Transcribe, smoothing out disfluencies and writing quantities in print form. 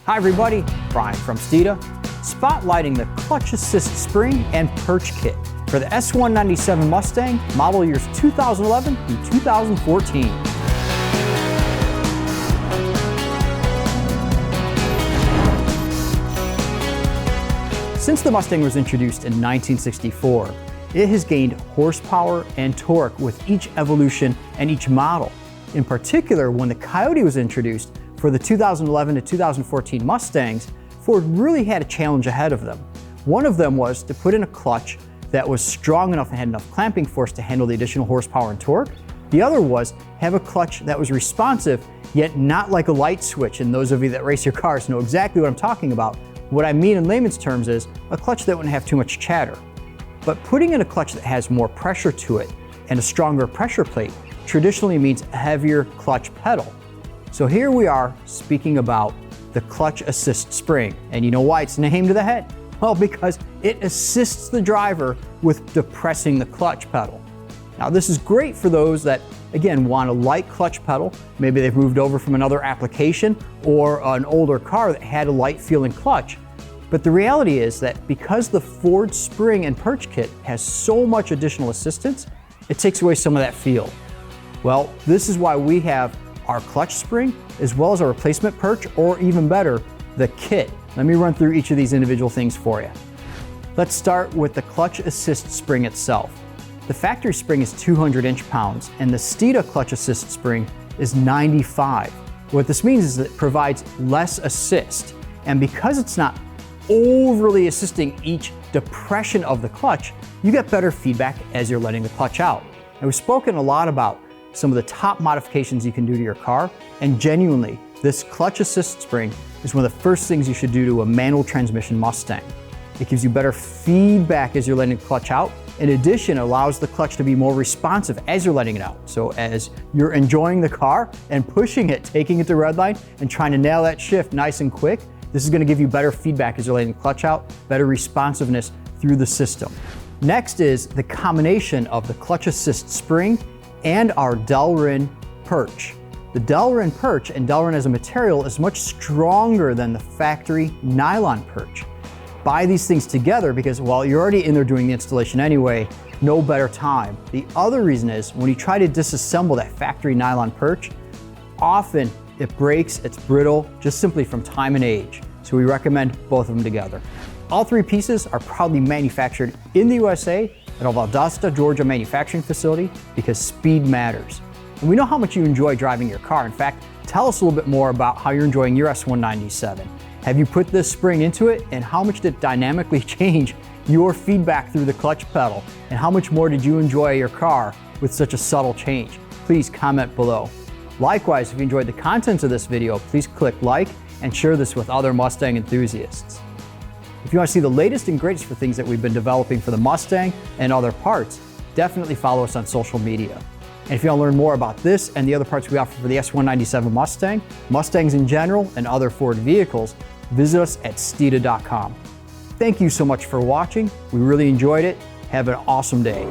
Hi everybody, Brian from Steeda, spotlighting the clutch assist spring and perch kit for the S197 Mustang, model years 2011 through 2014. Since the Mustang was introduced in 1964, it has gained horsepower and torque with each evolution and each model. In particular, when the Coyote was introduced for the 2011 to 2014 Mustangs, Ford really had a challenge ahead of them. One of them was to put in a clutch that was strong enough and had enough clamping force to handle the additional horsepower and torque. The other was have a clutch that was responsive, yet not like a light switch, and those of you that race your cars know exactly what I'm talking about. What I mean in layman's terms is a clutch that wouldn't have too much chatter. But putting in a clutch that has more pressure to it and a stronger pressure plate traditionally means a heavier clutch pedal. So here we are speaking about the clutch assist spring. And you know why it's named the head? Well, because it assists the driver with depressing the clutch pedal. Now this is great for those that, again, want a light clutch pedal. Maybe they've moved over from another application or an older car that had a light feeling clutch. But the reality is that because the Ford spring and perch kit has so much additional assistance, it takes away some of that feel. Well, this is why we have our clutch spring as well as our replacement perch, or even better, the kit. Let me run through each of these individual things for you. Let's start with the clutch assist spring itself. The factory spring is 200 inch-pounds and the Steeda clutch assist spring is 95. What this means is that it provides less assist, and because it's not overly assisting each depression of the clutch, you get better feedback as you're letting the clutch out. And we've spoken a lot about some of the top modifications you can do to your car, and genuinely, this clutch assist spring is one of the first things you should do to a manual transmission Mustang. It gives you better feedback as you're letting the clutch out. In addition, it allows the clutch to be more responsive as you're letting it out. So as you're enjoying the car and pushing it, taking it to red line and trying to nail that shift nice and quick, this is going to give you better feedback as you're letting the clutch out, better responsiveness through the system. Next is the combination of the clutch assist spring and our Delrin perch. The Delrin perch, and Delrin as a material, is much stronger than the factory nylon perch. Buy these things together because while you're already in there doing the installation anyway, no better time. The other reason is when you try to disassemble that factory nylon perch, often it breaks, it's brittle, just simply from time and age. So we recommend both of them together. All three pieces are proudly manufactured in the USA at our Valdosta, Georgia manufacturing facility because speed matters. And we know how much you enjoy driving your car. In fact, tell us a little bit more about how you're enjoying your S197. Have you put this spring into it, and how much did it dynamically change your feedback through the clutch pedal? And how much more did you enjoy your car with such a subtle change? Please comment below. Likewise, if you enjoyed the contents of this video, please click like and share this with other Mustang enthusiasts. If you want to see the latest and greatest for things that we've been developing for the Mustang and other parts, definitely follow us on social media. And if you want to learn more about this and the other parts we offer for the S197 Mustang, Mustangs in general, and other Ford vehicles, visit us at Steeda.com. Thank you so much for watching. We really enjoyed it. Have an awesome day.